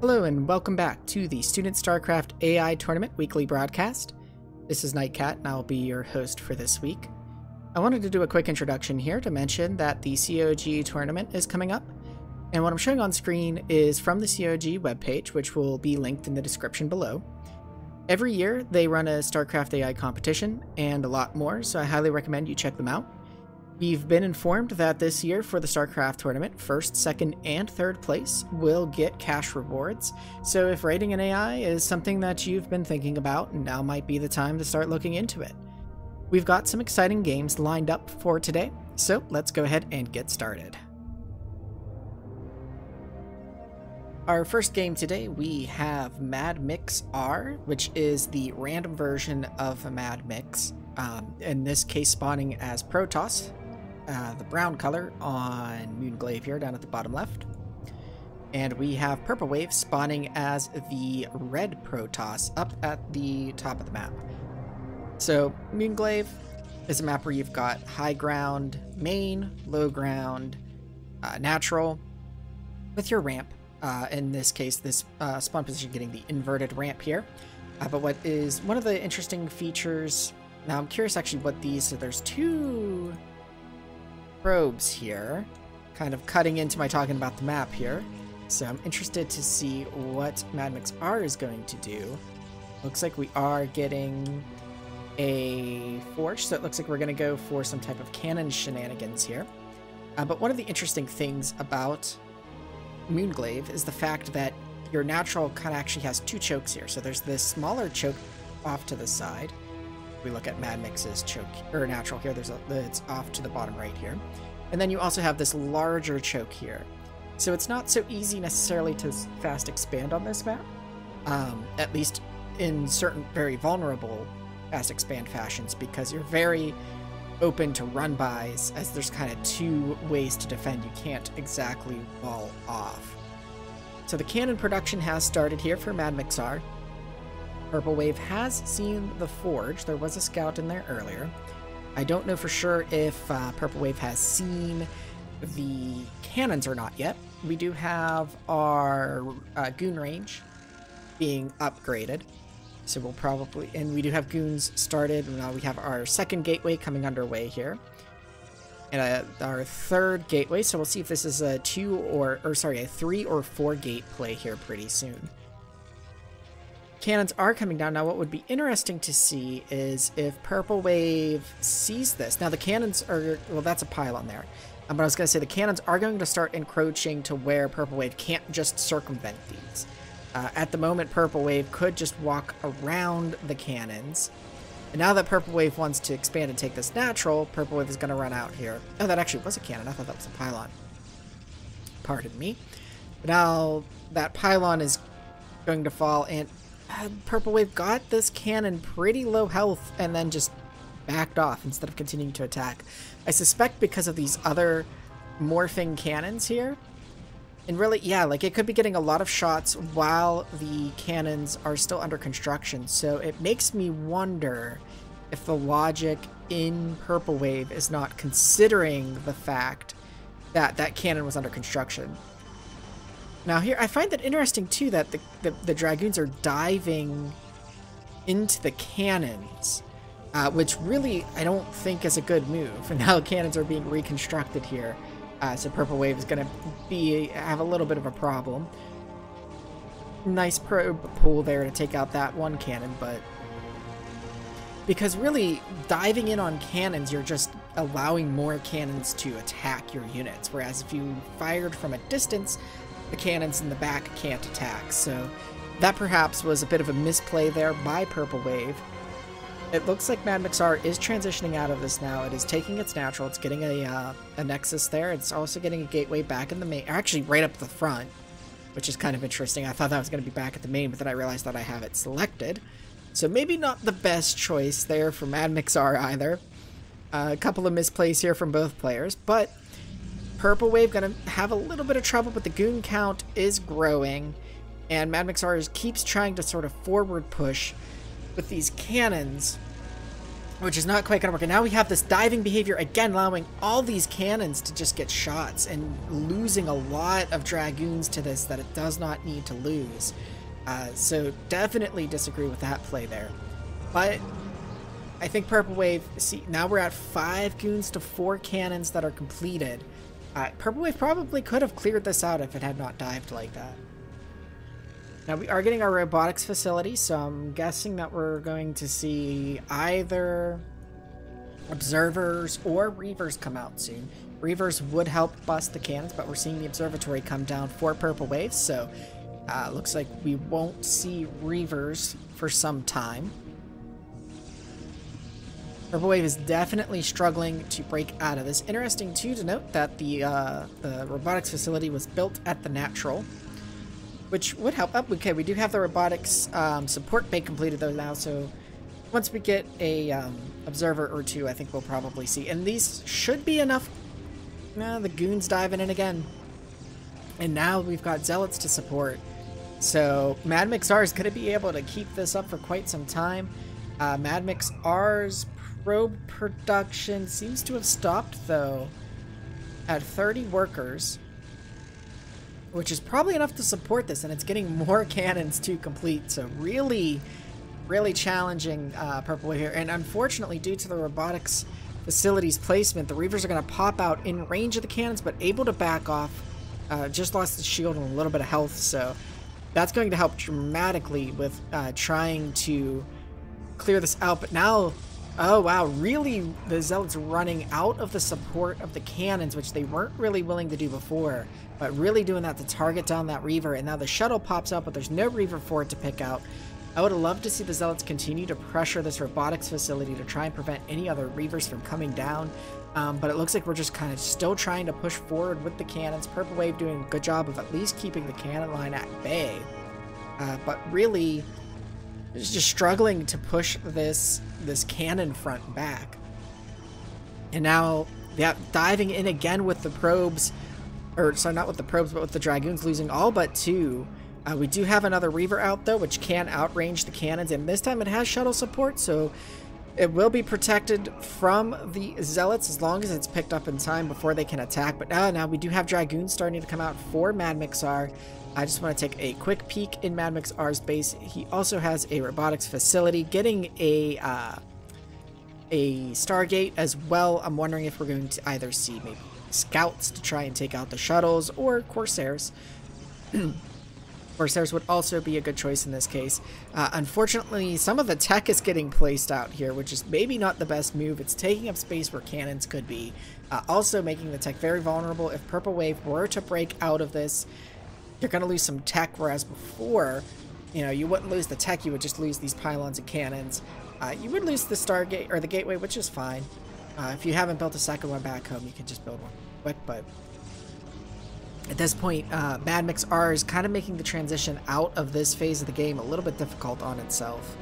Hello and welcome back to the Student StarCraft AI Tournament weekly broadcast. This is Nightcat and I'll be your host for this week. I wanted to do a quick introduction here to mention that the COG tournament is coming up, and what I'm showing on screen is from the COG webpage, which will be linked in the description below. Every year they run a StarCraft AI competition and a lot more, so I highly recommend you check them out. We've been informed that this year for the StarCraft tournament, first, second, and third place will get cash rewards. So if rating an AI is something that you've been thinking about, now might be the time to start looking into it. We've got some exciting games lined up for today, so let's go ahead and get started. Our first game today, we have Mad Mix R, which is the random version of Mad Mix. In this case spawning as Protoss, the brown color on Moonglaive here down at the bottom left. And we have Purple Wave spawning as the red Protoss up at the top of the map. So Moonglaive is a map where you've got high ground, main, low ground, natural, with your ramp. In this case, this spawn position getting the inverted ramp here. But what is one of the interesting features, now I'm curious actually what these, so there's two probes here, kind of cutting into my talking about the map here. So I'm interested to see what Mad Mix R is going to do. Looks like we are getting a forge, so it looks like we're going to go for some type of cannon shenanigans here. But one of the interesting things about Moonglaive is the fact that your natural kind of actually has two chokes here. So there's this smaller choke off to the side. We look at Mad Mix's choke or natural here, it's off to the bottom right here, and then you also have this larger choke here, so it's not so easy necessarily to fast expand on this map, at least in certain very vulnerable fast expand fashions, because you're very open to run bys, as there's kind of two ways to defend. You can't exactly wall off. So the cannon production has started here for Mad Mix R. Purple Wave has seen the forge. There was a scout in there earlier. I don't know for sure if Purple Wave has seen the cannons or not yet. We do have our goon range being upgraded, so we'll probably, and we do have goons started. Now we have our second gateway coming underway here, and our third gateway. So we'll see if this is a 3 or 4 gate play here pretty soon. Cannons are coming down. Now what would be interesting to see is if Purple Wave sees this. Now the cannons are, well, that's a pylon there. But I was going to say the cannons are going to start encroaching to where Purple Wave can't just circumvent these. At the moment, Purple Wave could just walk around the cannons. And now that Purple Wave wants to expand and take this natural, Purple Wave is going to run out here. Oh, that actually was a cannon. I thought that was a pylon. Pardon me. But now that pylon is going to fall, and Purple Wave got this cannon pretty low health and then just backed off instead of continuing to attack. I suspect because of these other morphing cannons here. And really, yeah, like it could be getting a lot of shots while the cannons are still under construction. So it makes me wonder if the logic in Purple Wave is not considering the fact that that cannon was under construction. Now here, I find that interesting too, that the Dragoons are diving into the cannons, which really I don't think is a good move. And now cannons are being reconstructed here, so Purple Wave is going to have a little bit of a problem. Nice probe pull there to take out that one cannon, but because really diving in on cannons, you're just allowing more cannons to attack your units, whereas if you fired from a distance, the cannons in the back can't attack. So that perhaps was a bit of a misplay there by Purple Wave. It looks like Mad Mix R is transitioning out of this now. It is taking its natural. It's getting a nexus there. It's also getting a gateway back in the main, actually right up the front, which is kind of interesting. I thought that was going to be back at the main, but then I realized that I have it selected. So maybe not the best choice there for Mad Mix R either. A couple of misplays here from both players, but Purple Wave gonna have a little bit of trouble, but the goon count is growing, and Mad Mix R keeps trying to sort of forward push with these cannons. which is not quite gonna work. And now we have this diving behavior again, allowing all these cannons to just get shots and losing a lot of Dragoons to this that it does not need to lose. So definitely disagree with that play there. But I think Purple Wave, see, now we're at 5 goons to 4 cannons that are completed. Purple Wave probably could have cleared this out if it had not dived like that. Now we are getting our robotics facility, so I'm guessing that we're going to see either observers or reavers come out soon. Reavers would help bust the cannons, but we're seeing the observatory come down for Purple Wave, so looks like we won't see reavers for some time. Purple Wave is definitely struggling to break out of this. Interesting, too, to note that the robotics facility was built at the natural, which would help. Oh, okay, we do have the robotics support bay completed, though, now, so once we get a observer or two, I think we'll probably see. And these should be enough. The goons diving in again. And now we've got zealots to support. So Mad Mix R is going to be able to keep this up for quite some time. Mad Mix R's probe production seems to have stopped, though, at 30 workers, which is probably enough to support this, and it's getting more cannons to complete, so really challenging Purple Wave here. And unfortunately, due to the robotics facility's placement, the Reavers are going to pop out in range of the cannons, but able to back off. Just lost the shield and a little bit of health, so that's going to help dramatically with trying to clear this out. But now, oh wow, really the Zealots running out of the support of the cannons, which they weren't really willing to do before, but really doing that to target down that Reaver. And now the shuttle pops up, but there's no Reaver for it to pick out. I would have loved to see the Zealots continue to pressure this robotics facility to try and prevent any other Reavers from coming down. But it looks like we're just kind of still trying to push forward with the cannons. Purple Wave doing a good job of at least keeping the cannon line at bay. But really just struggling to push this cannon front back. And now, yeah, diving in again with the probes, or sorry, not with the probes, but with the Dragoons, losing all but 2. We do have another Reaver out, though, which can outrange the cannons, and this time it has shuttle support, so it will be protected from the Zealots as long as it's picked up in time before they can attack. But now we do have Dragoons starting to come out for Mad Mix R. I just want to take a quick peek in Mad Mix R's base. He also has a robotics facility, getting a Stargate as well. I'm wondering if we're going to either see maybe scouts to try and take out the shuttles, or Corsairs. Corsairs would also be a good choice in this case. Unfortunately, some of the tech is getting placed out here, which is maybe not the best move. It's taking up space where cannons could be. Also making the tech very vulnerable. If Purple Wave were to break out of this, you're going to lose some tech, whereas before, you know, you wouldn't lose the tech, you would just lose these pylons and cannons. You would lose the Stargate, or the Gateway, which is fine. If you haven't built a second one back home, you can just build one quick, but at this point, Mad Mix R is kind of making the transition out of this phase of the game a little bit difficult on itself.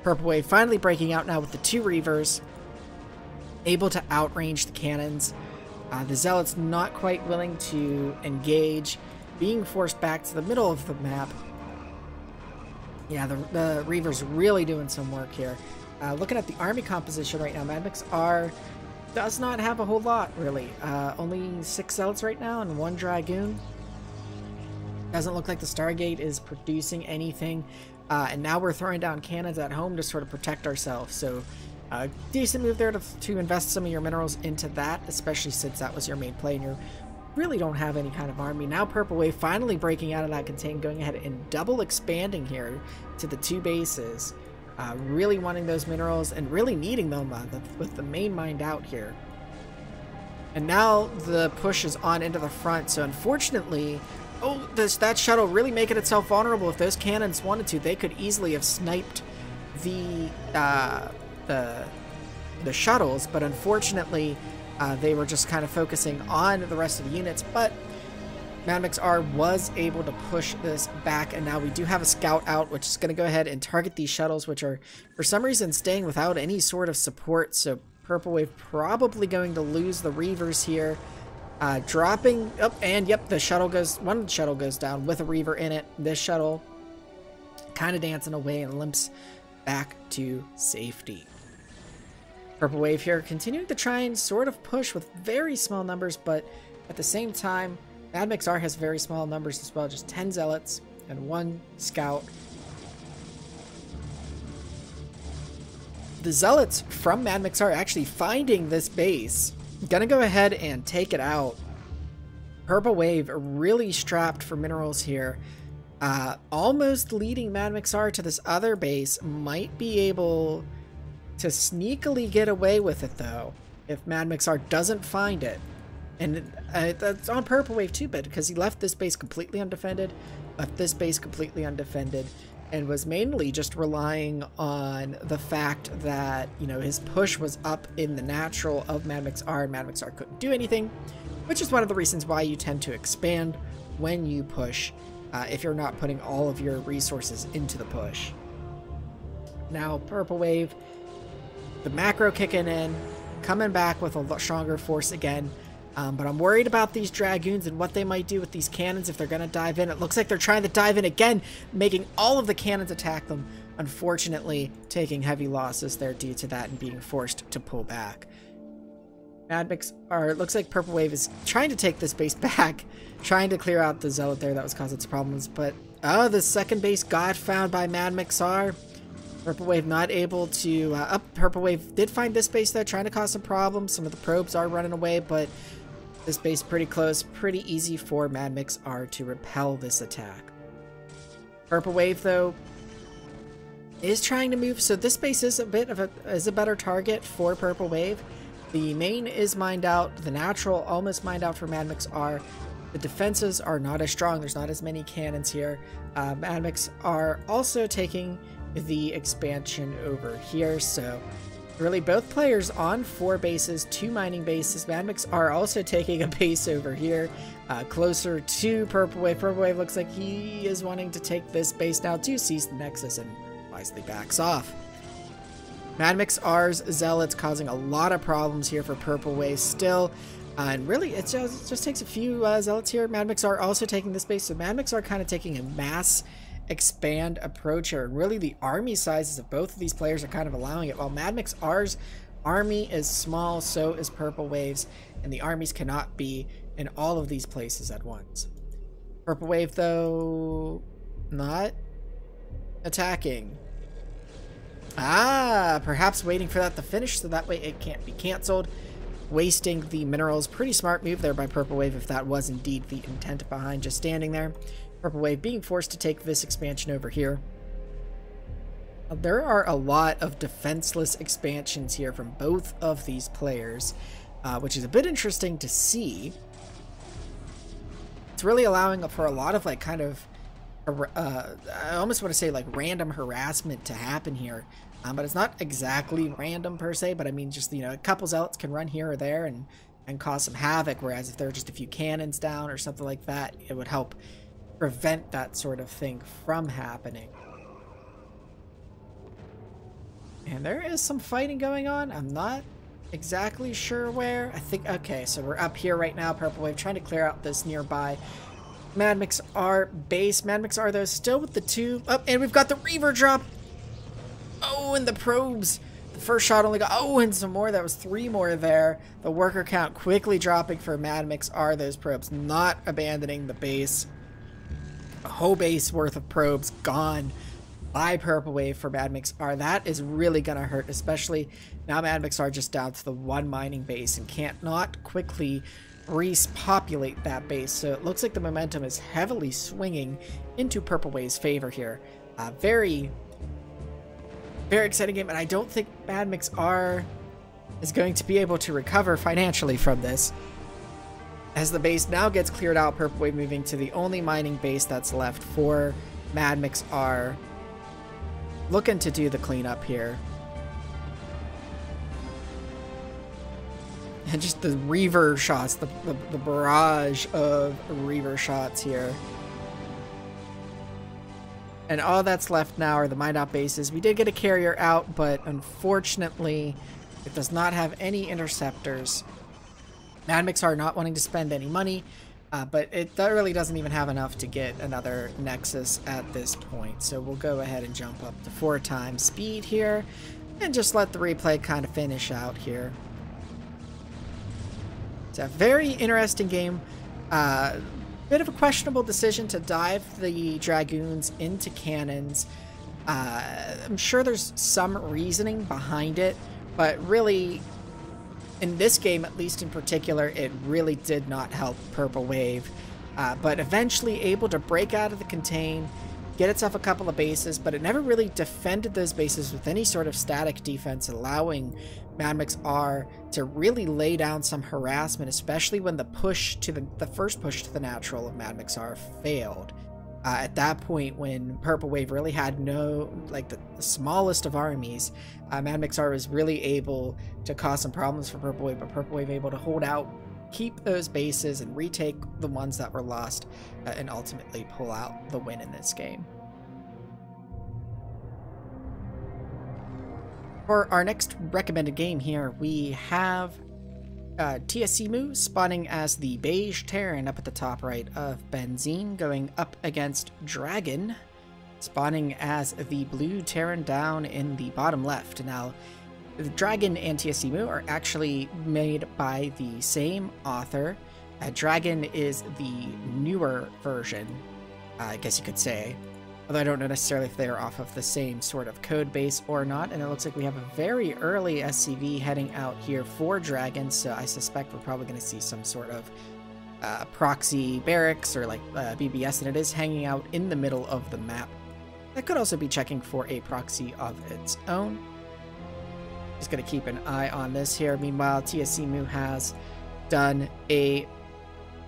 Purple Wave finally breaking out now with the 2 Reavers, able to outrange the cannons. The Zealots not quite willing to engage, being forced back to the middle of the map. Yeah, the Reavers really doing some work here. Looking at the army composition right now, Mad Mix R does not have a whole lot, really. Only 6 Zealots right now and 1 Dragoon. Doesn't look like the Stargate is producing anything. And now we're throwing down cannons at home to sort of protect ourselves. So, decent move there to invest some of your minerals into that, especially since that was your main play and you really don't have any kind of army. Now Purple Wave finally breaking out of that contain, going ahead and double expanding here to the 2 bases. Really wanting those minerals and really needing them with the main mind out here. And now the push is on into the front, so unfortunately, that shuttle really making itself vulnerable. If those cannons wanted to, they could easily have sniped the shuttles, but unfortunately, they were just kind of focusing on the rest of the units. But Mad Mix R was able to push this back, and now we do have a scout out, which is going to go ahead and target these shuttles, which are, for some reason, staying without any sort of support. So Purple Wave probably going to lose the Reavers here. Dropping up, and yep, one shuttle goes down with a Reaver in it. This shuttle kind of dancing away and limps back to safety. Purple Wave here continuing to try and sort of push with very small numbers, but at the same time, Mad Mix R has very small numbers as well, just 10 Zealots and 1 Scout. The Zealots from Mad Mix R actually finding this base. Gonna go ahead and take it out. Purple Wave really strapped for minerals here. Almost leading Mad Mix R to this other base. Might be able to sneakily get away with it though, if Mad Mix R doesn't find it. And that's on Purple Wave too, but because he left this base completely undefended, and was mainly just relying on the fact that, you know, his push was up in the natural of Mad Mix R, and Mad Mix R couldn't do anything, which is one of the reasons why you tend to expand when you push, if you're not putting all of your resources into the push. Now, Purple Wave, the macro kicking in, coming back with a stronger force again. But I'm worried about these Dragoons and what they might do with these cannons if they're going to dive in. It looks like they're trying to dive in again, making all of the cannons attack them. Unfortunately, taking heavy losses there due to that and being forced to pull back. Mad Mix, or it looks like Purple Wave is trying to take this base back, trying to clear out the Zealot there that was causing some problems. But, oh, the second base got found by Mad Mix R. Purple Wave not able to, Purple Wave did find this base though, trying to cause some problems. Some of the probes are running away, but this base pretty close, pretty easy for Mad Mix R to repel this attack. Purple Wave though is trying to move, so this base is a bit of a better target for Purple Wave. The main is mined out, the natural almost mined out for Mad Mix R. The defenses are not as strong, there's not as many cannons here. Mad Mix R also taking the expansion over here, so really both players on 4 bases, 2 mining bases. Mad Mix R also taking a base over here, closer to Purple Wave. Purple Wave looks like he is wanting to take this base now to seize the Nexus and wisely backs off. Mad Mix R's Zealots causing a lot of problems here for Purple Wave still. And really, it just takes a few Zealots here. Mad Mix R also taking this base, so Mad Mix R kind of taking a mass expand approach here. Really, the army sizes of both of these players are kind of allowing it. While Mad Mix R's army is small, so is Purple Wave's, and the armies cannot be in all of these places at once. Purple Wave, though, not attacking. Perhaps waiting for that to finish so that way it can't be canceled. Wasting the minerals. Pretty smart move there by Purple Wave if that was indeed the intent behind just standing there. Purple Wave being forced to take this expansion over here. There are a lot of defenseless expansions here from both of these players, which is a bit interesting to see. It's really allowing for a lot of like kind of, I almost want to say like random harassment to happen here. But it's not exactly random per se, but I mean just, you know, a couple Zealots can run here or there and cause some havoc, whereas if there are just a few cannons down or something like that, it would help prevent that sort of thing from happening. And there is some fighting going on. I'm not exactly sure where. I think, okay, so we're up here right now. Purple Wave trying to clear out this nearby Mad Mix R base. Mad Mix R though still with the 2. Oh, and we've got the Reaver drop. Oh, and the probes. The first shot only got, oh, and some more. That was 3 more there. The worker count quickly dropping for Mad Mix R. Those probes not abandoning the base. A whole base worth of probes gone by Purple Wave for Mad Mix R. That is really gonna hurt, especially now Mad Mix R just down to the 1 mining base and can't not quickly repopulate that base. So it looks like the momentum is heavily swinging into Purple Wave's favor here. Very exciting game, and I don't think Mad Mix R is going to be able to recover financially from this. As the base now gets cleared out, Purple Wave moving to the only mining base that's left for Mad Mix R. Looking to do the cleanup here. And just the Reaver shots, the barrage of Reaver shots here. And all that's left now are the mined out bases. We did get a carrier out, but unfortunately, it does not have any interceptors. Mad Mix R not wanting to spend any money, but that really doesn't even have enough to get another Nexus at this point. So we'll go ahead and jump up to 4 times speed here. and just let the replay kind of finish out here. It's a very interesting game. Bit of a questionable decision to dive the Dragoons into cannons. I'm sure there's some reasoning behind it, but really, in this game, at least in particular, it really did not help Purple Wave. But eventually able to break out of the contain, get itself a couple of bases, but it never really defended those bases with any sort of static defense, allowing Mad Mix R to really lay down some harassment, especially when the first push to the natural of Mad Mix R failed. At that point, when Purple Wave really had no, like the smallest of armies, Mad Mix R was really able to cause some problems for Purple Wave, but Purple Wave able to hold out, keep those bases, and retake the ones that were lost, and ultimately pull out the win in this game. For our next recommended game here, we have TSCMU spawning as the Beige Terran up at the top right of Benzene, going up against Dragon, spawning as the Blue Terran down in the bottom left. Now, the Dragon and TSCMU are actually made by the same author. Dragon is the newer version, I guess you could say. Although I don't know necessarily if they are off of the same sort of code base or not. And it looks like we have a very early SCV heading out here for Dragon, so I suspect we're probably going to see some sort of proxy barracks or like BBS, and it is hanging out in the middle of the map. That could also be checking for a proxy of its own. Just going to keep an eye on this here. Meanwhile, TSCMU has done a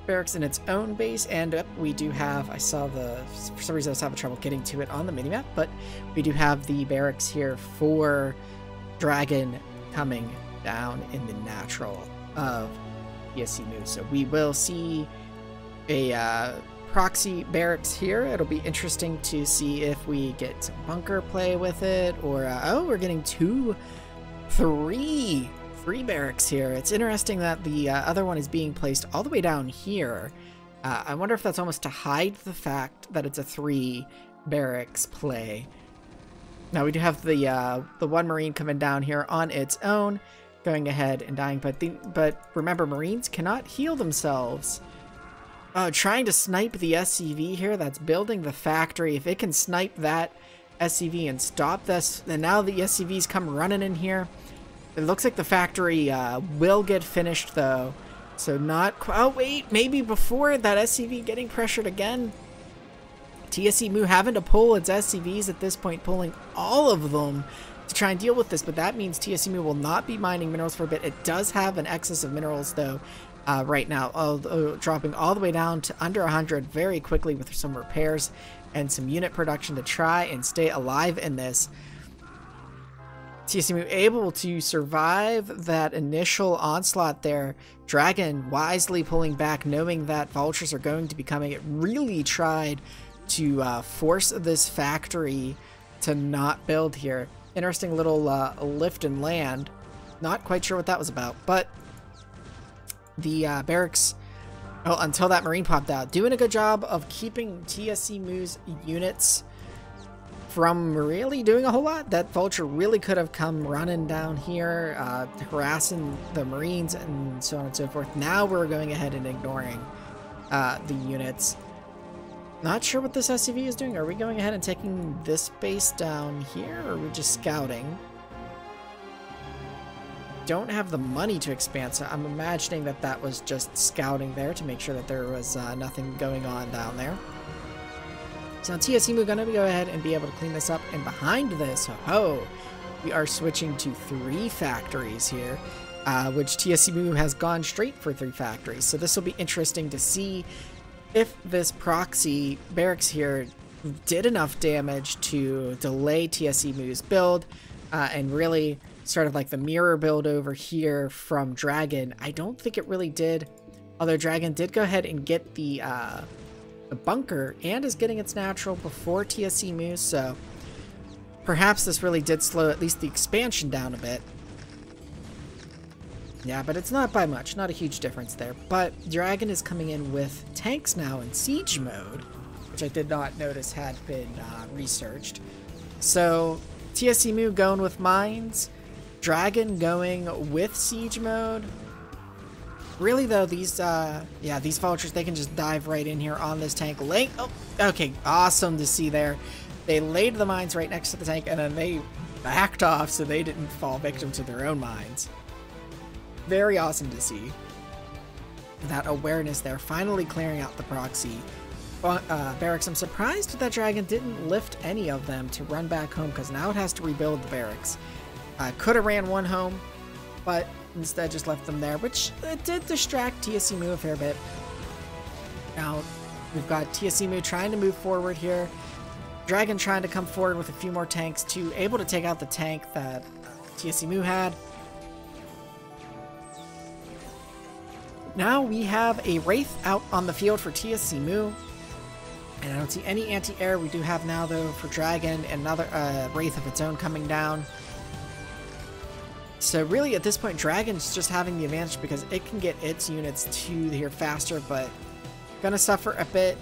barracks in its own base, and we do have, for some reason I was having trouble getting to it on the minimap, but we do have the barracks here for Dragon coming down in the natural of TSCMU. So we will see a proxy barracks here. It'll be interesting to see if we get some bunker play with it, or oh, we're getting three barracks here. It's interesting that the other one is being placed all the way down here. I wonder if that's almost to hide the fact that it's a 3 barracks play. Now we do have the one Marine coming down here on its own, going ahead and dying, but remember, Marines cannot heal themselves. Trying to snipe the SCV here that's building the factory. If it can snipe that SCV and stop this, and now the SCVs come running in here. It looks like the factory will get finished, though. So not quite. Oh, wait. Maybe before that SCV getting pressured again. TSCMU having to pull its SCVs at this point, pulling all of them to try and deal with this. But that means TSCMU will not be mining minerals for a bit. It does have an excess of minerals, though, right now. Dropping all the way down to under 100 very quickly with some repairs and some unit production to try and stay alive in this. TSCMU able to survive that initial onslaught there. Dragon wisely pulling back, knowing that vultures are going to be coming. It really tried to force this factory to not build here. Interesting little lift and land. Not quite sure what that was about, but the barracks, well, until that Marine popped out, doing a good job of keeping TSCMU's units from really doing a whole lot. That vulture really could have come running down here, harassing the Marines and so on and so forth. Now we're going ahead and ignoring the units. Not sure what this SCV is doing. Are we going ahead and taking this base down here, or are we just scouting? Don't have the money to expand, so I'm imagining that that was just scouting there to make sure that there was nothing going on down there. So TSCMU going to go ahead and be able to clean this up, and behind this, we are switching to 3 factories here, which TSCMU has gone straight for 3 factories. So this will be interesting to see if this proxy barracks here did enough damage to delay TSCMU's build, and really sort of like the mirror build over here from Dragon. I don't think it really did, although Dragon did go ahead and get the bunker and is getting its natural before TSCMU, so perhaps this really did slow at least the expansion down a bit. Yeah, but it's not by much, not a huge difference there. But Dragon is coming in with tanks now in siege mode, which I did not notice had been researched. So TSC going with mines. Dragon going with siege mode. Really though, these these vultures, they can just dive right in here on this tank. Okay, awesome to see there. They laid the mines right next to the tank and then they backed off so they didn't fall victim to their own mines. Very awesome to see. That awareness there, finally clearing out the proxy. Barracks, I'm surprised that Dragon didn't lift any of them to run back home because now it has to rebuild the barracks. Could have ran one home, but instead just left them there, which did distract TSC a fair bit. Now we've got TSC trying to move forward here. Dragon trying to come forward with a few more tanks to able to take out the tank that TSC had. Now we have a Wraith out on the field for TSC and I don't see any anti-air. We do have now though for Dragon another Wraith of its own coming down. So really at this point Dragon's just having the advantage because it can get its units to here faster, but gonna suffer a bit.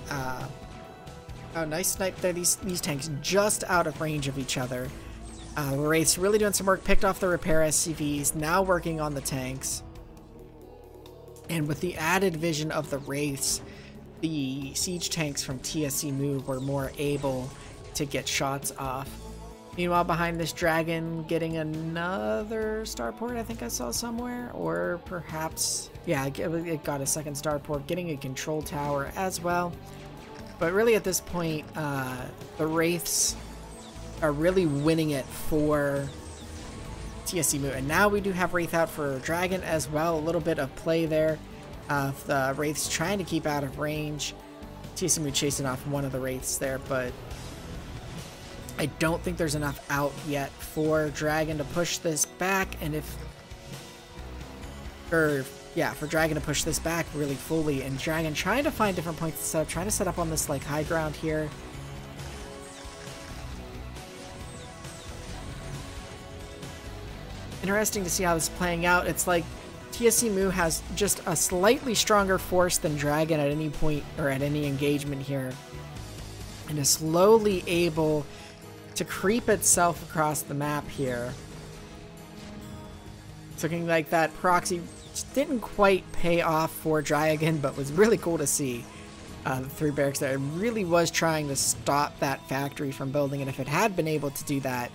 Oh, nice snipe there. These tanks just out of range of each other. Wraith's really doing some work, picked off the repair SCVs, now working on the tanks. And with the added vision of the Wraiths, the siege tanks from TSC were more able to get shots off. Meanwhile, behind this Dragon getting another starport, I think I saw somewhere, or perhaps, yeah, it got a second starport, getting a control tower as well. But really at this point, the Wraiths are really winning it for TSC and now we do have Wraith out for Dragon as well. A little bit of play there of the Wraiths trying to keep out of range. TSC chasing off one of the Wraiths there, but I don't think there's enough out yet for Dragon to push this back, and for Dragon to push this back really fully, and Dragon trying to find different points to set up, trying to set up on this like high ground here. Interesting to see how this is playing out. It's like TSC has just a slightly stronger force than Dragon at any point or at any engagement here, and is slowly able to creep itself across the map here. It's looking like that proxy didn't quite pay off for Dragon, but was really cool to see. The 3 barracks there, it really was trying to stop that factory from building, and if it had been able to do that,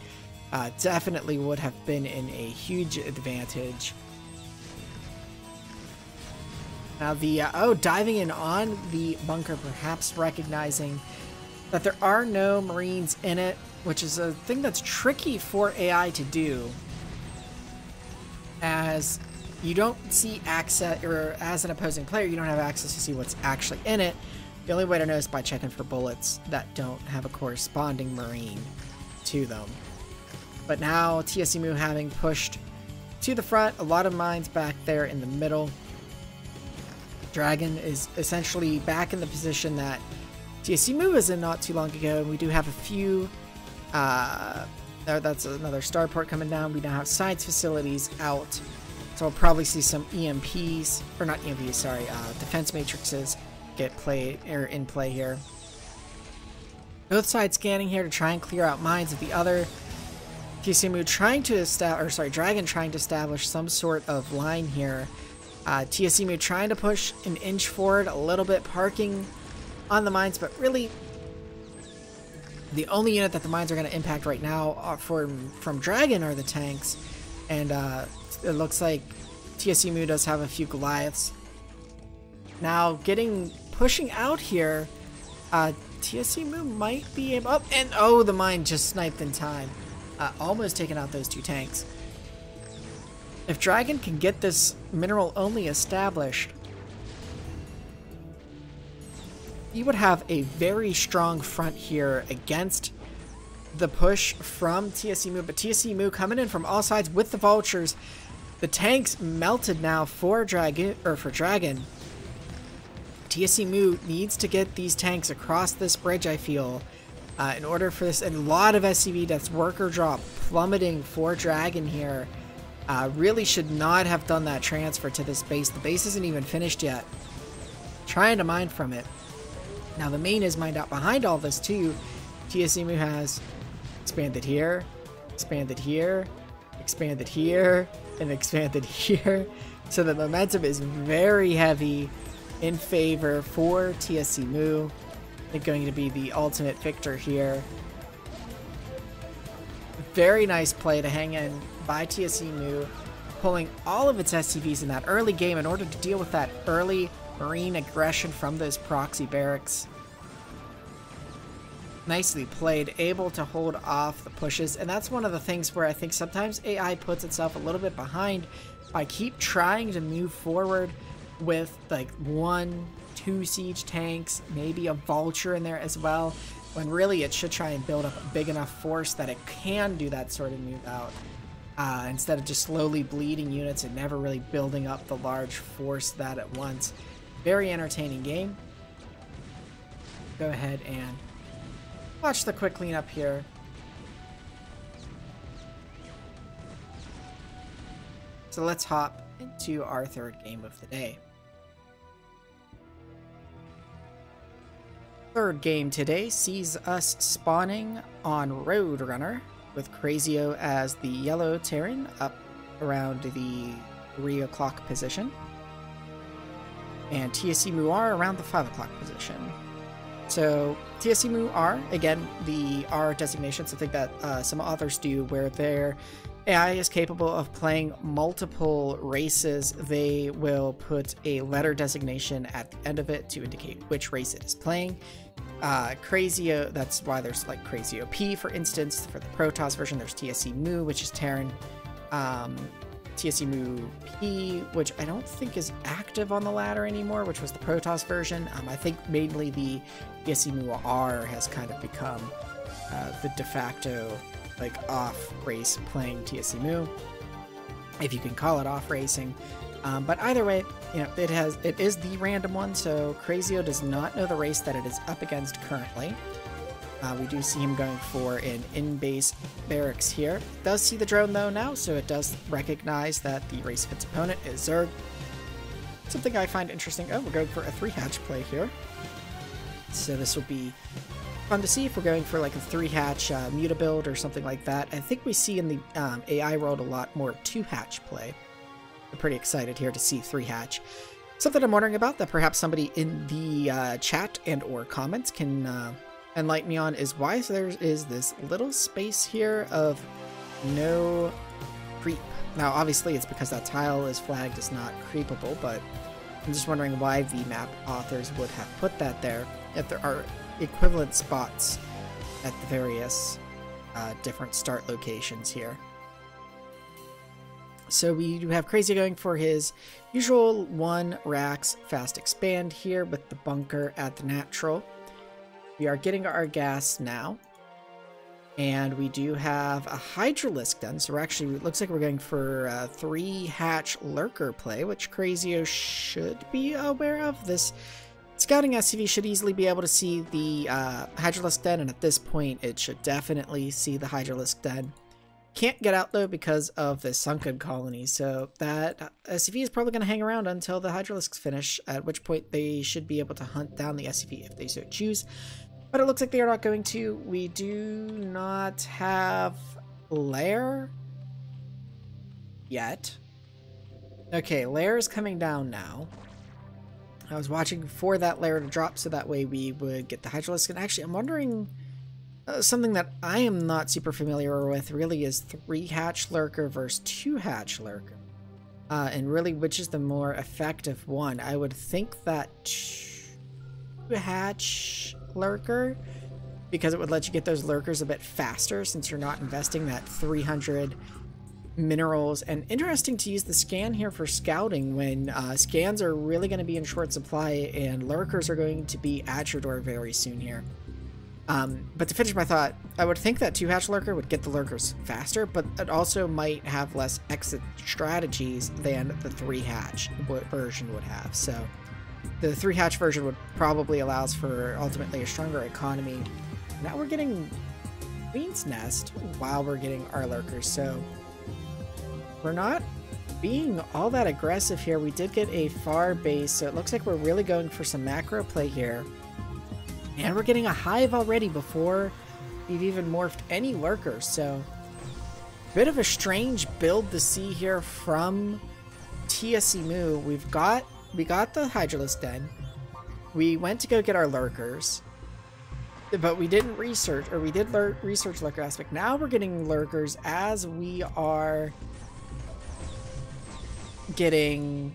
definitely would have been in a huge advantage. Now diving in on the bunker, perhaps recognizing that there are no Marines in it, which is a thing that's tricky for AI to do, as you don't see access, or as an opposing player, you don't have access to see what's actually in it. The only way to know is by checking for bullets that don't have a corresponding Marine to them. But now TSC having pushed to the front, a lot of mines back there in the middle. Dragon is essentially back in the position that TSC was in not too long ago. We do have a few, that's another starport coming down. We now have science facilities out. So we'll probably see some EMPs, or not EMPs, sorry, defense matrices get in play here. Both sides scanning here to try and clear out mines of the other. TSC trying to Dragon trying to establish some sort of line here. TSC trying to push an inch forward a little bit, parking on the mines, but really the only unit that the mines are going to impact right now from Dragon are the tanks, and it looks like TSC does have a few Goliaths. Now pushing out here, TSC might be able, the mine just sniped in time, almost taking out those 2 tanks. If Dragon can get this mineral only established, he would have a very strong front here against the push from TSC but TSC coming in from all sides with the vultures. The tanks melted now for Dragon. TSC needs to get these tanks across this bridge, I feel, in order for this, and a lot of SCV deaths, worker drop plummeting for Dragon here. Really should not have done that transfer to this base. The base isn't even finished yet. Trying to mine from it. Now the main is mined out behind all this too. TSC has expanded here, expanded here, and expanded here. So the momentum is very heavy in favor for TSC Mu. I think going to be the ultimate victor here. Very nice play to hang in by TSC Mu, pulling all of its SCVs in that early game in order to deal with that early Marine aggression from those proxy barracks. Nicely played, able to hold off the pushes, and that's one of the things where I think sometimes AI puts itself a little bit behind by keep trying to move forward with like 1-2 siege tanks, maybe a vulture in there as well, when really it should try and build up a big enough force that it can do that sort of move out, instead of just slowly bleeding units and never really building up the large force that at once. Very entertaining game. Go ahead and watch the quick cleanup here. So let's hop into our third game of the day. Third game today sees us spawning on Roadrunner with Crazio as the yellow Terran up around the 3 o'clock position, and TSC Muar around the 5 o'clock position. So TSC Muar, again, the R designation, something that some authors do where their AI is capable of playing multiple races. They will put a letter designation at the end of it to indicate which race it is playing. Crazio, that's why there's like Crazio P, for instance. For the Protoss version, there's TSC Mu, which is Terran. TSC Mu P, which I don't think is active on the ladder anymore, which was the Protoss version. I think mainly the TSC Mu R has kind of become the de facto like off race playing TSC Mu, if you can call it off racing. But either way, you know, it is the random one, so Crazio does not know the race that it is up against currently. We do see him going for an in-base barracks here. It does see the drone though now, so it does recognize that the race of its opponent is Zerg. Something I find interesting. Oh, we're going for a 3-hatch play here. So this will be fun to see if we're going for like a 3-hatch muta build or something like that. I think we see in the AI world a lot more 2-hatch play. I'm pretty excited here to see 3-hatch. Something I'm wondering about that perhaps somebody in the chat and or comments can enlighten me on is why there is this little space here of no creep. Now obviously it's because that tile is flagged as not creepable, but I'm just wondering why the map authors would have put that there if there are equivalent spots at the various different start locations here. So we do have Crazy going for his usual 1 Rax fast expand here with the bunker at the natural. We are getting our gas now, and we do have a Hydralisk done, so we're actually, it looks like we're going for a 3-hatch lurker play, which Crazio should be aware of. This scouting SCV should easily be able to see the Hydralisk den, and at this point it should definitely see the Hydralisk den. Can't get out though because of the sunken colony, so that SCV is probably going to hang around until the Hydralisks finish, at which point they should be able to hunt down the SCV if they so choose. But it looks like they are not going to. We do not have Lair yet. Okay, Lair is coming down now. I was watching for that Lair to drop so that way we would get the Hydralisk, and actually I'm wondering... something that I am not super familiar with really is 3-hatch lurker versus 2-hatch lurker. And really, which is the more effective one? I would think that 2-hatch lurker, because it would let you get those lurkers a bit faster since you're not investing that 300 minerals. And interesting to use the scan here for scouting when scans are really going to be in short supply and lurkers are going to be at your door very soon here. But to finish my thought, I would think that 2-hatch lurker would get the lurkers faster, but it also might have less exit strategies than the 3-hatch version would have. So the 3-hatch version would probably allows for ultimately a stronger economy. Now we're getting Queen's Nest while we're getting our lurkers, so we're not being all that aggressive here. We did get a far base, so it looks like we're really going for some macro play here. And we're getting a hive already before we've even morphed any lurkers, so Bit of a strange build to see here from TSCMU. We got the Hydralisk Den. We went to go get our lurkers, but we didn't research, or we did research lurker aspect. Now we're getting lurkers as we are getting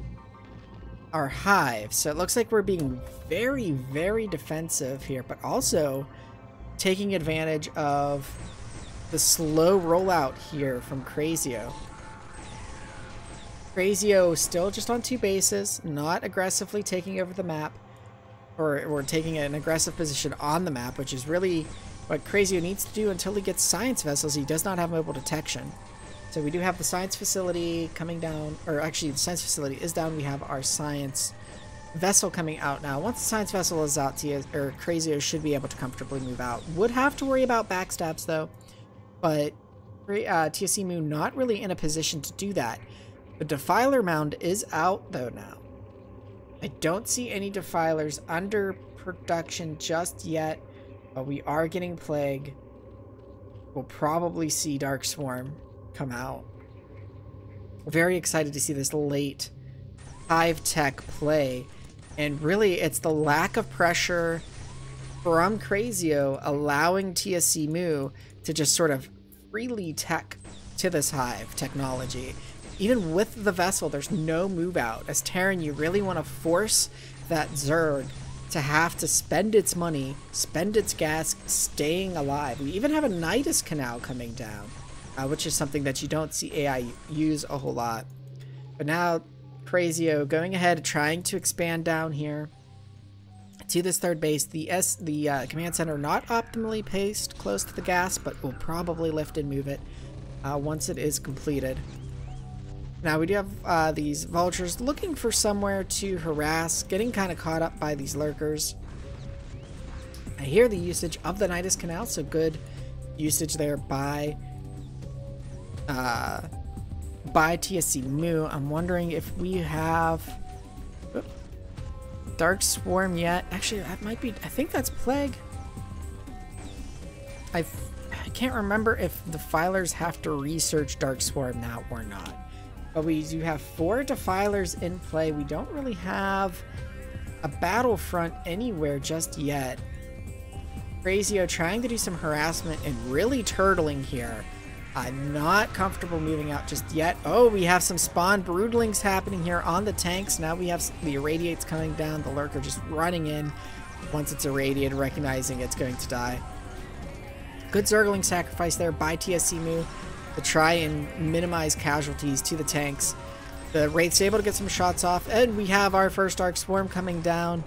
our hive. So it looks like we're being very, very defensive here, but also taking advantage of the slow rollout here from Crazio. Crazio still just on 2 bases, not aggressively taking over the map, or taking an aggressive position on the map, which is really what Crazio needs to do until he gets science vessels. He does not have mobile detection. So we do have the science facility coming down, or actually the science facility is down. We have our science vessel coming out now. Once the science vessel is out, Crazio should be able to comfortably move out. Would have to worry about backstabs though, but TSCMU not really in a position to do that. The Defiler Mound is out though now. I don't see any Defilers under production just yet, but we are getting Plague. We'll probably see Dark Swarm come out. Very excited to see this late Hive Tech play, and really it's the lack of pressure from Crazio allowing TSCMU to just sort of freely tech to this Hive technology. Even with the vessel, there's no move out. As Terran, you really want to force that Zerg to have to spend its money, spend its gas, staying alive. We even have a Nidus Canal coming down, which is something that you don't see AI use a whole lot. But now, Crazio going ahead, trying to expand down here to this 3rd base. The command center not optimally paced close to the gas, but will probably lift and move it once it is completed. Now we do have these vultures looking for somewhere to harass, getting kind of caught up by these lurkers. I hear the usage of the Nidus Canal, so good usage there by TSCMU. I'm wondering if we have Dark Swarm yet. Actually, that might be, I think that's Plague. I can't remember if the Defilers have to research Dark Swarm now or not. But we do have 4 Defilers in play. We don't really have a battlefront anywhere just yet. Crazio trying to do some harassment and really turtling here. I'm not comfortable moving out just yet. Oh, we have some spawn broodlings happening here on the tanks. Now we have the irradiates coming down. The lurker just running in once it's irradiated, recognizing it's going to die. Good Zergling sacrifice there by TSCMU to try and minimize casualties to the tanks. The Wraith's able to get some shots off, and we have our first Dark Swarm coming down.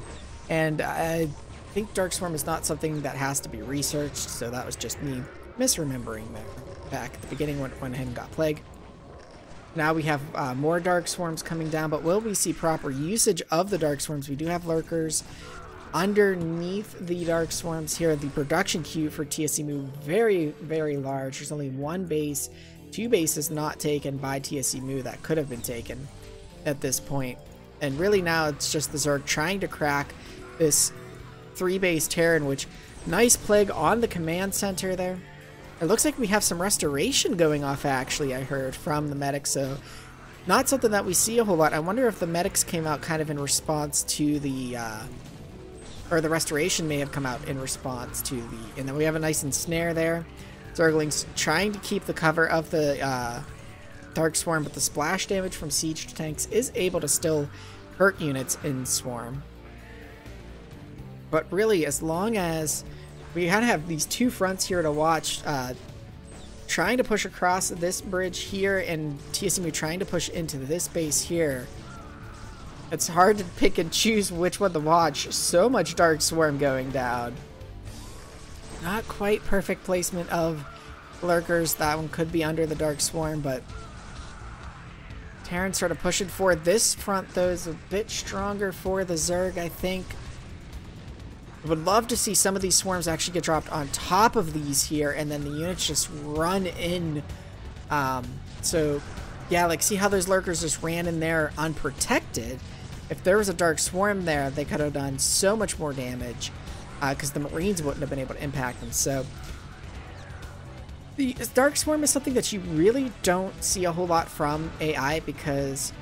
And I think Dark Swarm is not something that has to be researched, so that was just me misremembering there back at the beginning when Hen got Plague. Now we have more Dark Swarms coming down, but will we see proper usage of the Dark Swarms? We do have lurkers underneath the Dark Swarms here. The production queue for TSCMU very, very large. There's only 1 base, 2 bases not taken by TSCMU that could have been taken at this point. And really now it's just the Zerg trying to crack this 3-base Terran, which nice Plague on the command center there. It looks like we have some restoration going off, actually, I heard from the medics, so not something that we see a whole lot. I wonder if the medics came out kind of in response to the or the restoration may have come out in response to the, and then we have a nice ensnare there. Zerglings trying to keep the cover of the Dark Swarm, but the splash damage from siege tanks is able to still hurt units in Swarm. But really, as long as we kind of have these 2 fronts here to watch, trying to push across this bridge here and TSCMU trying to push into this base here, it's hard to pick and choose which one to watch. So much Dark Swarm going down. Not quite perfect placement of lurkers. That one could be under the Dark Swarm, but Terran's sort of pushing forward. This front, though, is a bit stronger for the Zerg, I think. I would love to see some of these swarms actually get dropped on top of these here, and then the units just run in. So, yeah, like, see how those lurkers just ran in there unprotected? If there was a Dark Swarm there, they could have done so much more damage, because the Marines wouldn't have been able to impact them. So, The Dark Swarm is something that you really don't see a whole lot from AI because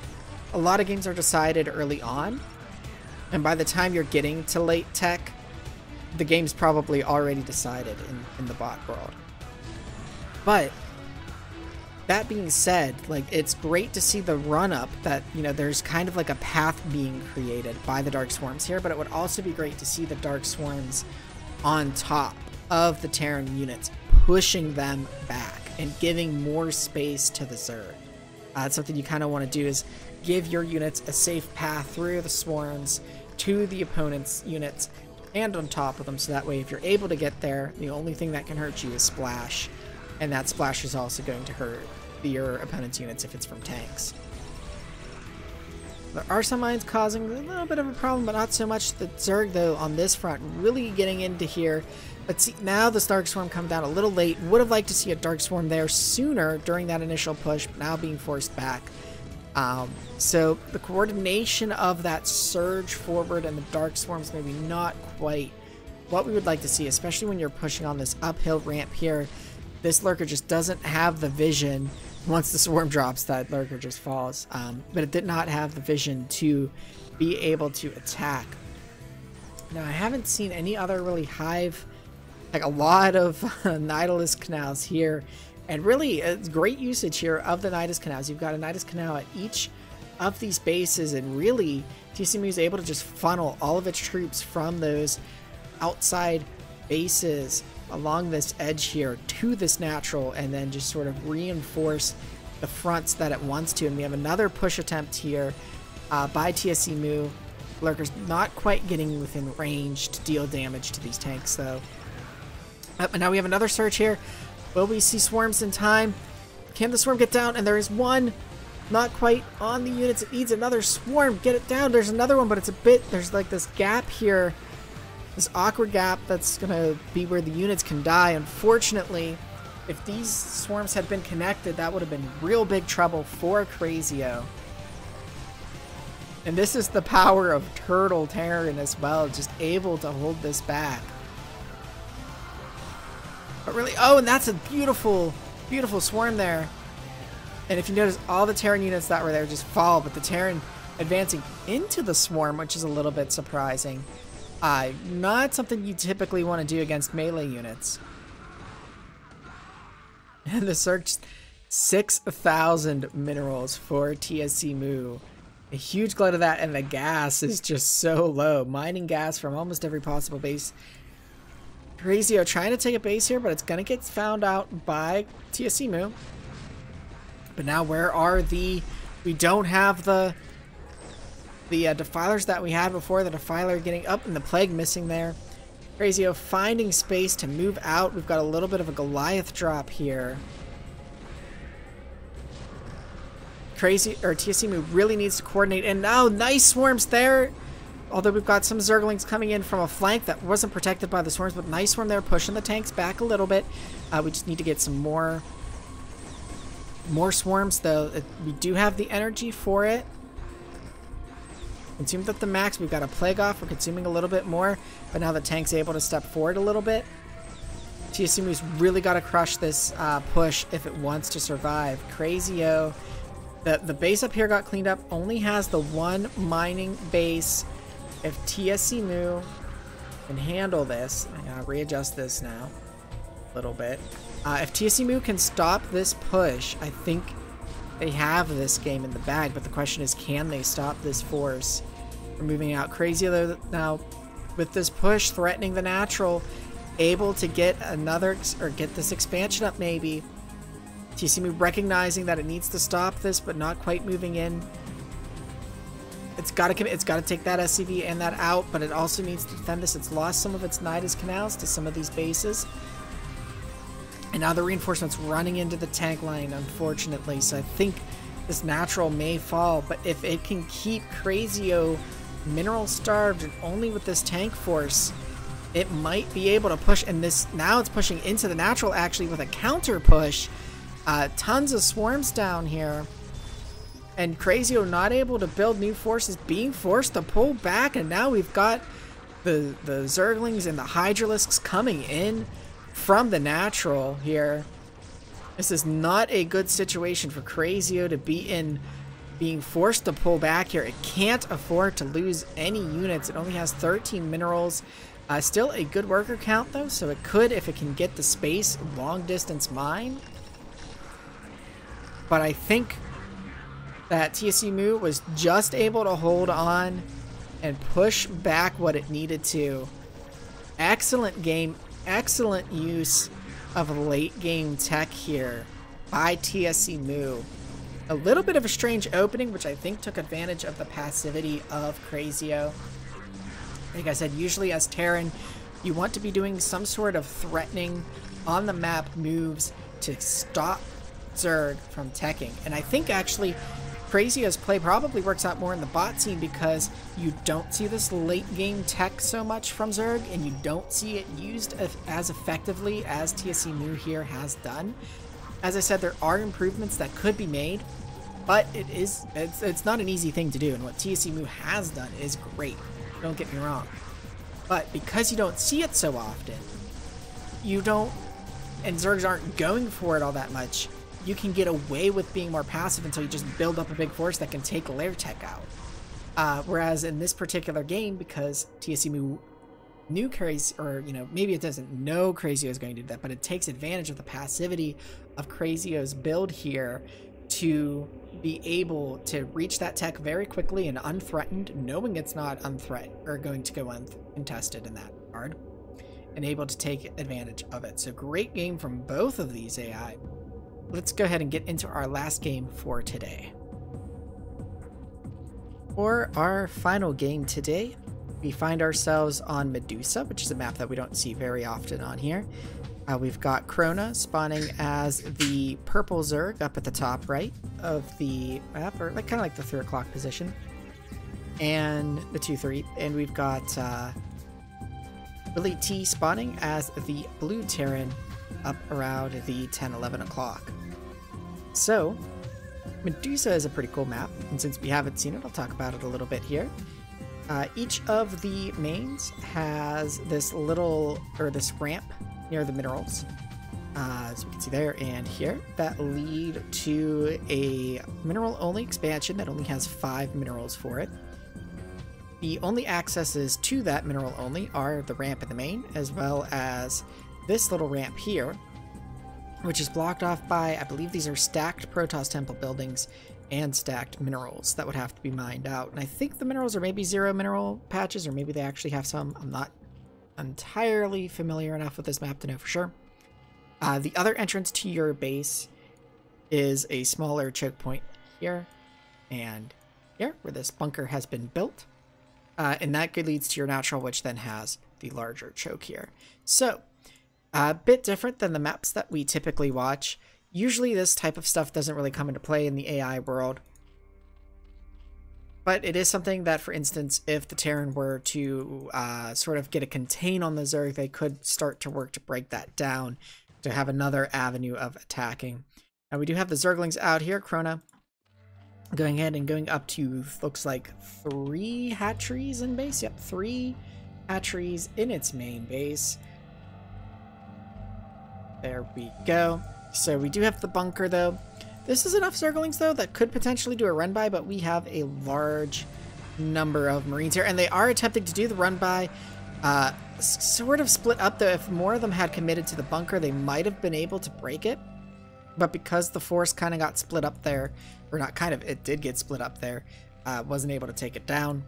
a lot of games are decided early on, and by the time you're getting to late tech, the game's probably already decided in the bot world. But that being said, like, it's great to see the run-up that, you know, there's kind of like a path being created by the Dark Swarms here, but it would also be great to see the Dark Swarms on top of the Terran units, pushing them back and giving more space to the Zerg. It's something you kind of want to do is give your units a safe path through the swarms to the opponent's units and on top of them, so that way if you're able to get there, the only thing that can hurt you is splash, and that splash is also going to hurt your opponent's units if it's from tanks. There are some mines causing a little bit of a problem, but not so much. The Zerg, though, on this front, really getting into here. But see, now the Dark Swarm come down a little late. Would have liked to see a Dark Swarm there sooner during that initial push, but now being forced back. So the coordination of that surge forward and the Dark Swarms maybe not quite what we would like to see, especially when you're pushing on this uphill ramp here. This Lurker just doesn't have the vision. Once the swarm drops, that Lurker just falls. But it did not have the vision to be able to attack. Now, I haven't seen any other really hive, like a lot of Nidalus canals here. And really, it's great usage here of the Nidus canals. You've got a Nidus canal at each of these bases, and really, TCMU is able to just funnel all of its troops from those outside bases along this edge here to this natural, and then just sort of reinforce the fronts that it wants to. And we have another push attempt here by TSCMU. Lurker's not quite getting within range to deal damage to these tanks, though. And now we have another surge here. Will we see swarms in time? Can the swarm get down? And there is one, not quite on the units. It needs another swarm. Get it down. There's another one, but it's a bit, there's like this gap here, this awkward gap that's gonna be where the units can die. Unfortunately, if these swarms had been connected, that would have been real big trouble for Crazio. And this is the power of Turtle Terran as well, just able to hold this back. But really, oh, and that's a beautiful, beautiful swarm there. And if you notice, all the Terran units that were there just fall, but the Terran advancing into the swarm, which is a little bit surprising. Not something you typically want to do against melee units. And the search, 6,000 minerals for TSCMU. A huge glut of that, and the gas is just so low. Mining gas from almost every possible base. Crazio trying to take a base here, but it's going to get found out by TSCMU. But now where are the... We don't have the defilers that we had before. The defiler getting up and the plague missing there. Crazio finding space to move out. We've got a little bit of a Goliath drop here. TSCMU really needs to coordinate. And now nice swarms there. Although we've got some Zerglings coming in from a flank that wasn't protected by the swarms, but nice swarm there, pushing the tanks back a little bit. We just need to get some more swarms, though. We do have the energy for it. Consumed at the max. We've got a plague off. We're consuming a little bit more, but now the tank's able to step forward a little bit. TSCMU's really got to crush this push if it wants to survive. Crazio. The base up here got cleaned up. Only has the one mining base. If TSCMU can handle this, I gotta readjust this now a little bit. If TSCMU can stop this push, I think they have this game in the bag. But the question is, can they stop this force from moving out? Crazio now with this push threatening the natural, able to get another or get this expansion up maybe. TSCMU recognizing that it needs to stop this, but not quite moving in. It's got to take that SCV and that out, but it also needs to defend this. It's lost some of its Nidus canals to some of these bases. And now the reinforcements running into the tank line, unfortunately. So I think this natural may fall, but if it can keep Crazio mineral starved and only with this tank force, it might be able to push. And this now it's pushing into the natural actually with a counter push. Tons of swarms down here. And Crazio not able to build new forces, being forced to pull back, and now we've got the Zerglings and the Hydralisks coming in from the natural here. This is not a good situation for Crazio to be in, being forced to pull back here. It can't afford to lose any units. It only has 13 minerals. Still a good worker count though, so it could, if it can get the space, long distance mine. But I think that TSEMU was just able to hold on and push back what it needed to. Excellent game, excellent use of late game tech here by TSEMU. A little bit of a strange opening, which I think took advantage of the passivity of Crazio. Like I said, usually as Terran, you want to be doing some sort of threatening on the map moves to stop Zerg from teching. And I think actually Crazio's play probably works out more in the bot scene because you don't see this late game tech so much from Zerg, and you don't see it used as effectively as TSEMU here has done. As I said, there are improvements that could be made, but it's not an easy thing to do, and what TSEMU has done is great. Don't get me wrong. But because you don't see it so often, and Zergs aren't going for it all that much, you can get away with being more passive until you just build up a big force that can take lair tech out. Whereas in this particular game, because TSEMU knew Crazio, or maybe it doesn't know Crazio is going to do that, but it takes advantage of the passivity of Crazio's build here to be able to reach that tech very quickly and unthreatened, knowing it's not unthreatened or going to go uncontested in that regard, and able to take advantage of it. So great game from both of these AI. Let's go ahead and get into our last game for today. For our final game today, we find ourselves on Medusa, which is a map that we don't see very often on here. We've got Krona spawning as the purple Zerg up at the top right of the map, or kind of like the 3 o'clock position, and the 2-3. And we've got Willie T spawning as the blue Terran up around the 10-11 o'clock. So Medusa is a pretty cool map, and since we haven't seen it, I'll talk about it a little bit here. Each of the mains has this this ramp near the minerals, as we can see there and here, that lead to a mineral only expansion that only has 5 minerals for it. The only accesses to that mineral only are the ramp in the main, as well as this little ramp here, which is blocked off by, I believe these are stacked Protoss Temple buildings and stacked minerals that would have to be mined out. And I think the minerals are maybe 0 mineral patches, or maybe they actually have some. I'm not entirely familiar enough with this map to know for sure. The other entrance to your base is a smaller choke point here and here, where this bunker has been built. And that leads to your natural, which then has the larger choke here. So, a bit different than the maps that we typically watch. Usually this type of stuff doesn't really come into play in the AI world. But it is something that, for instance, if the Terran were to sort of get a contain on the Zerg, they could start to work to break that down, to have another avenue of attacking. Now we do have the Zerglings out here. Krona going ahead and going up to, looks like 3 hatcheries in base. Yep, 3 hatcheries in its main base. There we go. So we do have the bunker though. This is enough Zerglings though that could potentially do a run by, but we have a large number of Marines here, and they are attempting to do the run by. Sort of split up though. If more of them had committed to the bunker, they might have been able to break it. But because the force kind of got split up there, or not kind of, it did get split up there, wasn't able to take it down.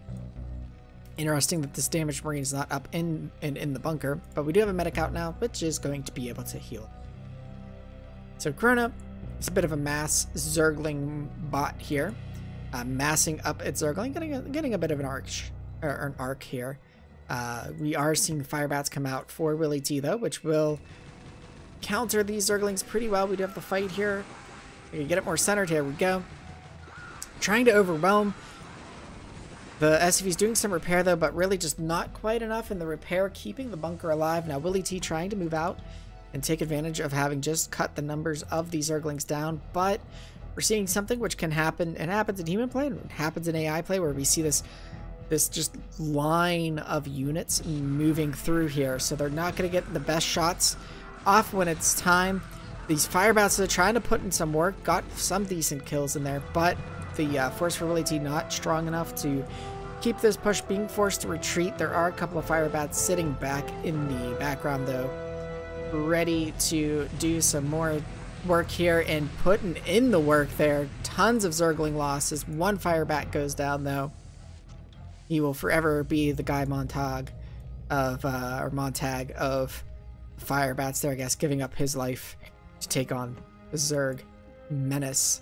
Interesting that this damaged Marine is not up in the bunker, but we do have a medic out now, which is going to be able to heal. So Krona is a bit of a mass Zergling bot here, massing up its Zergling, getting a bit of an arc here. We are seeing Firebats come out for Willie T though, which will counter these Zerglings pretty well. We do have the fight here. We can get it more centered. Here we go. Trying to overwhelm. The SCV is doing some repair though, but really just not quite enough in the repair, keeping the bunker alive. Now Willie T trying to move out and take advantage of having just cut the numbers of these Zerglings down, but we're seeing something which can happen. It happens in human play, and it happens in AI play, where we see this just line of units moving through here. So they're not going to get the best shots off when it's time. These fire bats are trying to put in some work, got some decent kills in there, but the force for Willie T not strong enough to keep this push, being forced to retreat. There are a couple of fire bats sitting back in the background though, ready to do some more work here and putting in the work there. Tons of Zergling losses. One fire bat goes down though. He will forever be the Guy Montag of, or Montag of fire bats there, I guess, giving up his life to take on the Zerg menace.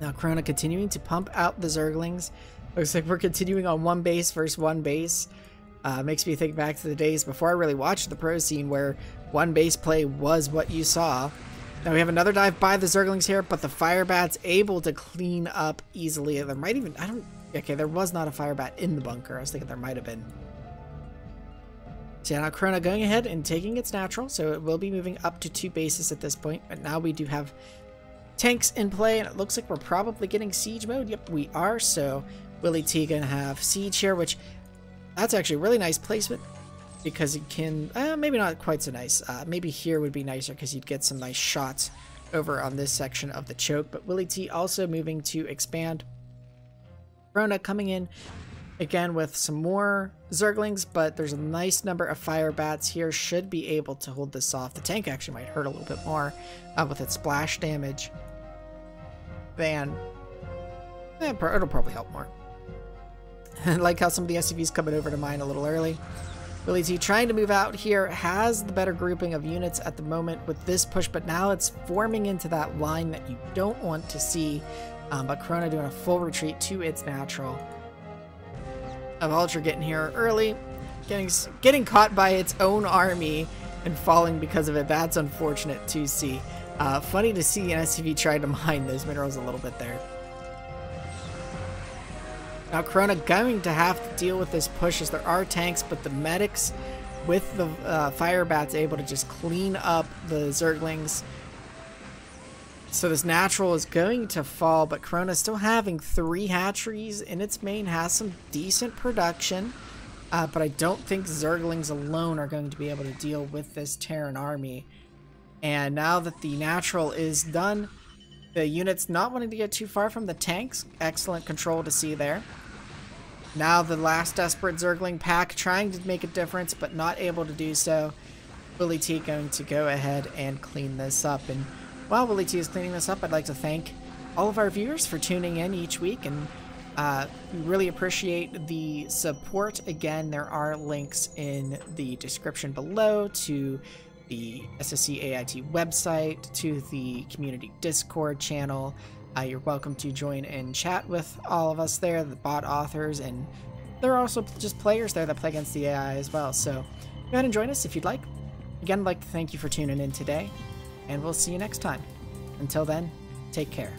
Now Corona continuing to pump out the Zerglings. Looks like we're continuing on one base versus one base. Makes me think back to the days before I really watched the pro scene where one base play was what you saw. Now we have another dive by the Zerglings here, but the fire bat's able to clean up easily. There might even, okay, there was not a fire bat in the bunker. I was thinking there might have been. So now Corona going ahead and taking its natural, so it will be moving up to 2 bases at this point. But now we do have tanks in play, and it looks like we're probably getting siege mode. Yep, we are. So Willie T gonna have siege here, which that's actually a really nice placement because it can, maybe not quite so nice. Maybe here would be nicer because you'd get some nice shots over on this section of the choke. But Willie T also moving to expand. Corona coming in again with some more Zerglings, but there's a nice number of fire bats here. Should be able to hold this off. The tank actually might hurt a little bit more with its splash damage than, it'll probably help more. I like how some of the SCVs coming over to mine a little early. Willie T trying to move out here, has the better grouping of units at the moment with this push, but now it's forming into that line that you don't want to see. But Corona doing a full retreat to its natural. Vulture getting here early, getting caught by its own army and falling because of it. That's unfortunate to see. Funny to see an SCV try to mine those minerals a little bit there. Now Corona going to have to deal with this push as there are tanks, but the medics with the fire bats able to just clean up the Zerglings. So this natural is going to fall, but Corona still having 3 hatcheries in its main, has some decent production. But I don't think Zerglings alone are going to be able to deal with this Terran army. And now that the natural is done, the units not wanting to get too far from the tanks. Excellent control to see there. Now the last desperate Zergling pack trying to make a difference, but not able to do so. Willie T going to go ahead and clean this up. And while Willie T is cleaning this up, I'd like to thank all of our viewers for tuning in each week, and we really appreciate the support. Again, there are links in the description below to the SSCAIT website, to the community Discord channel. You're welcome to join and chat with all of us there, the bot authors, and there are also just players there that play against the AI as well. So go ahead and join us if you'd like. Again, I'd like to thank you for tuning in today, and we'll see you next time. Until then, take care.